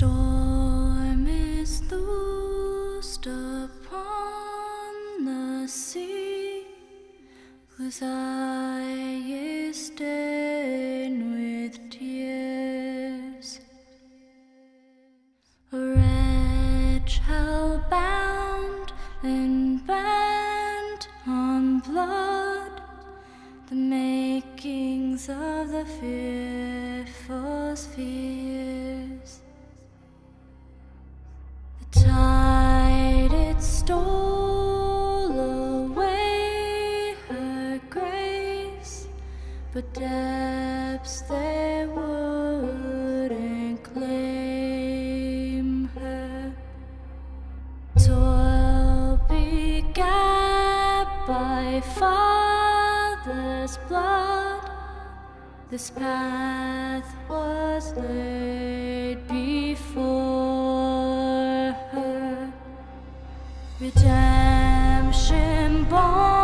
storm is loosed upon the sea, whose eye is stained with tears. A wretch hell-bound and bent on blood, the makings of the fearful spheres. The tide, it stole away her grace, but depths they wouldn't claim her. Toil begat by father's blood, this path was laid before her. Redemption born